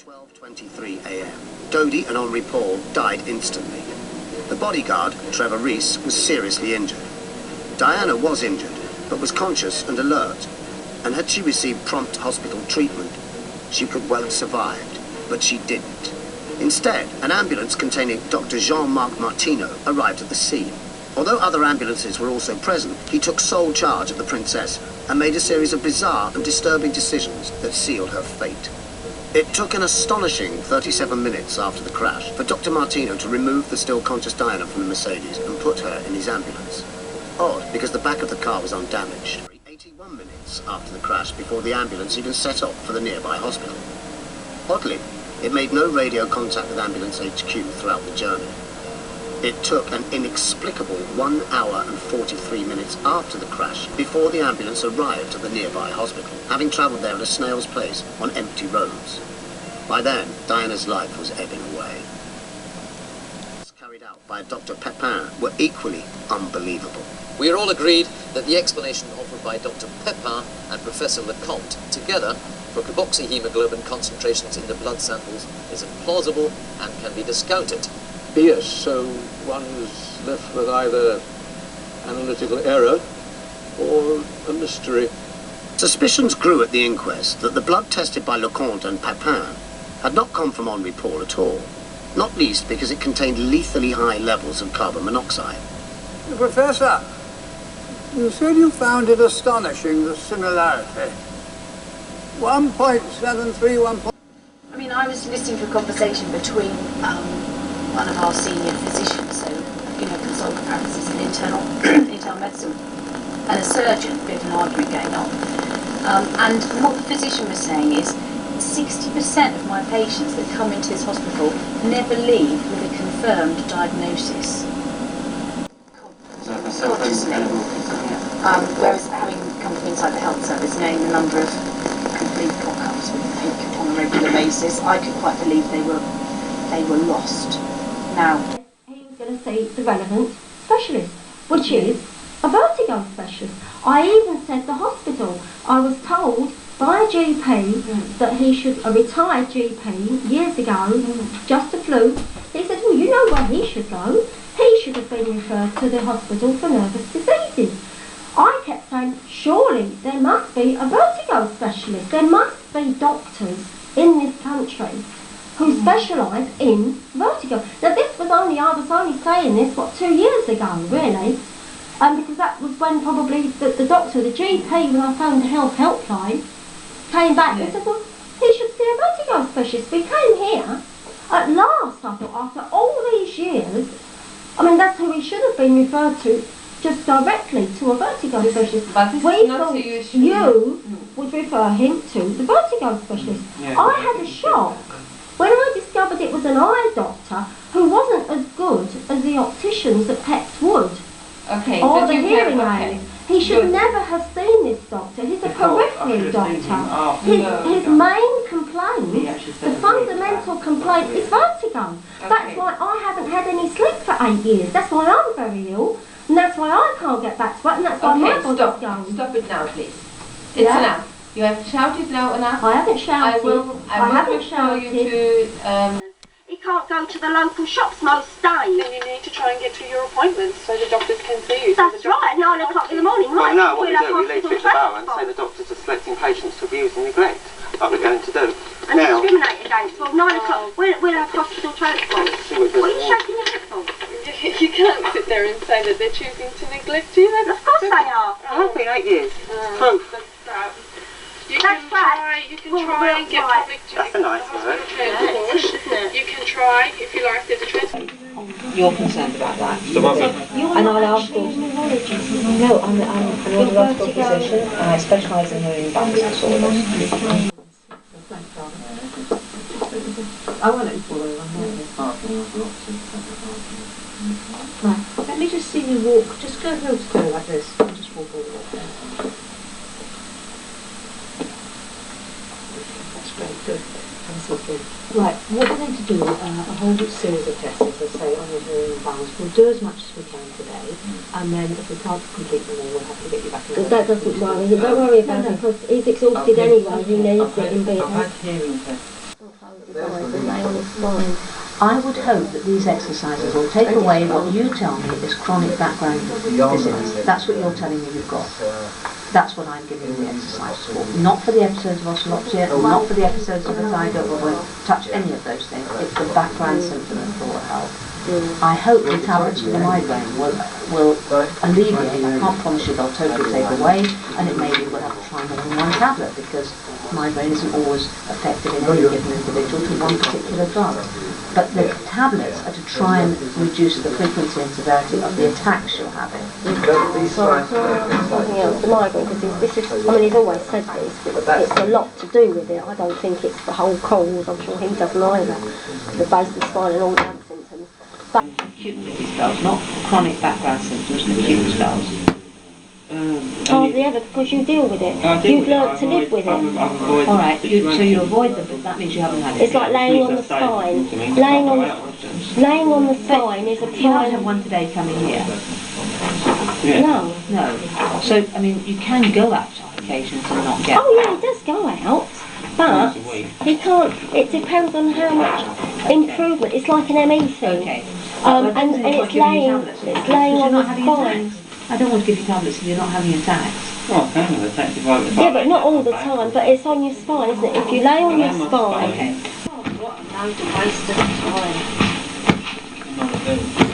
12:23 a.m. Dodie and Henri Paul died instantly. The bodyguard, Trevor Rees, was seriously injured. Diana was injured, but was conscious and alert, and had she received prompt hospital treatment, she could well have survived, but she didn't. Instead, an ambulance containing Dr. Jean-Marc Martineau arrived at the scene. Although other ambulances were also present, he took sole charge of the Princess and made a series of bizarre and disturbing decisions that sealed her fate. It took an astonishing 37 minutes after the crash for Dr. Martineau to remove the still conscious Diana from the Mercedes and put her in his ambulance. Odd, because the back of the car was undamaged. 81 minutes after the crash before the ambulance even set off for the nearby hospital. Oddly, it made no radio contact with Ambulance HQ throughout the journey. It took an inexplicable 1 hour and 43 minutes after the crash before the ambulance arrived at the nearby hospital, having travelled there at a snail's pace on empty roads. By then, Diana's life was ebbing away. Carried out by Dr. Pepin were equally unbelievable. We are all agreed that the explanation offered by Dr. Pepin and Professor Lecomte together for carboxyhemoglobin concentrations in the blood samples is implausible and can be discounted. Yes, so one is left with either analytical error or a mystery. Suspicions grew at the inquest that the blood tested by Lecomte and Pepin had not come from Henri Paul at all, not least because it contained lethally high levels of carbon monoxide. Professor, you said you found it astonishing, the similarity. 1.73, I mean, I was listening to a conversation between one of our senior physicians, so, consultant practices in internal medicine, and a surgeon, a bit of an argument going on. And what the physician was saying is 60% of my patients that come into this hospital never leave with a confirmed diagnosis. Consciously. Whereas having come from inside the health service, knowing the number of complete cock-ups with PICC on a regular basis, I could quite believe they were lost. Now, he was going to see the relevant specialist, which is a vertigo specialist. I even said the hospital. I was told by a GP that he should, a retired GP years ago, just a fluke. He said, well, you know where he should go. He should have been referred to the hospital for nervous diseases. I kept saying, surely there must be a vertigo specialist. There must be doctors in this country who specialise in vertigo. Now this was I was only saying this, 2 years ago, really. Because that was when probably the doctor, the GP, when I phoned the health helpline, came back and said, well, he should see a vertigo specialist. We came here, at last, I thought, after all these years, I mean, that's who he should have been referred to, just directly to a vertigo specialist. But this we is not thought so you would refer him to the vertigo specialist. I had a shock when I discovered it was an eye doctor who wasn't as good as the opticians at Pets Wood. Okay, Or so the hearing aid. He should never have seen this doctor. He's a peripheral doctor. His main complaint, the fundamental complaint, is vertigo. That's why I haven't had any sleep for 8 years. That's why I'm very ill. And that's why I can't get back to work. And that's why my body's going. Stop it now, please. It's enough. You have shouted now enough. I haven't shouted. I haven't shouted. You to, He can't go to the local shops most days. Then you need to try and get to your appointments so the doctors can see you. That's right, 9 o'clock in the morning. Well, Right, no, what we do, we leave hospital bits about and say transport. the doctors are selecting patients to abuse and neglect, like we're going to do. And Now, discriminate against. Well, 9 o'clock, we'll have hospital transport. see what What are you shaking your head for? You can't sit there and say that they're choosing to neglect you. Of course they are. it has been 8 years. Proof. You That's can right. try and get public That's a nice word. transport. You can try, if you like, there's a transport. you're concerned about that. And I'll ask for... No, I'm an neurological physician and I specialise in hearing balance disorders. I won't let you fall over. Right, let me just see you walk. Just go heel to toe like this. And just walk all the way there. That's great, good. Right, what we're going to do, a whole series of tests, as I say, on your hearing balance. We'll do as much as we can today, and then if we can't complete them all, we'll have to get you back in. That doesn't worry him. Don't worry about it, because he's exhausted anyway. He needs it in bed. I've had hearing tests. exercise and lay on his spine. I would hope that these exercises will take away what you tell me is chronic background dizziness. That's what you're telling me you've got. That's what I'm giving the exercises for. Not for the episodes of oscillopsia, not for the episodes of vertigo, or won't touch any of those things. It's the background symptoms that will help. I hope the tablets for the migraine will alleviate. I can't promise you they'll totally take away, and it may be we'll have to try more than one tablet because migraine isn't always effective in any given individual to one particular drug. But the tablets are to try and reduce the frequency and severity of the attacks you're having. Something else, the migraine, because this is, I mean, he's always said this, but it's a lot to do with it. I don't think it's the whole cause. I'm sure he doesn't either. The base of the spine and all the other symptoms. But acute spells, not chronic background symptoms, and acute spells. hardly ever, because you deal with it. You've learned to live with it. Alright, so you avoid them, but that means you haven't had it. It's like laying on the spine. Laying on the spine is a time... You don't have one today coming here. No. No. So, I mean, you can go out on occasions and not get... Oh yeah, he does go out, but he can't... It depends on how much improvement. It's like an ME thing. Okay. And it's laying on the spine. I don't want to give you tablets if you're not having attacks. Well, I can have attacks if I... Yeah, but not all the time, but it's on your spine, isn't it? If you lay on your spine... Okay. What a load of waste of time.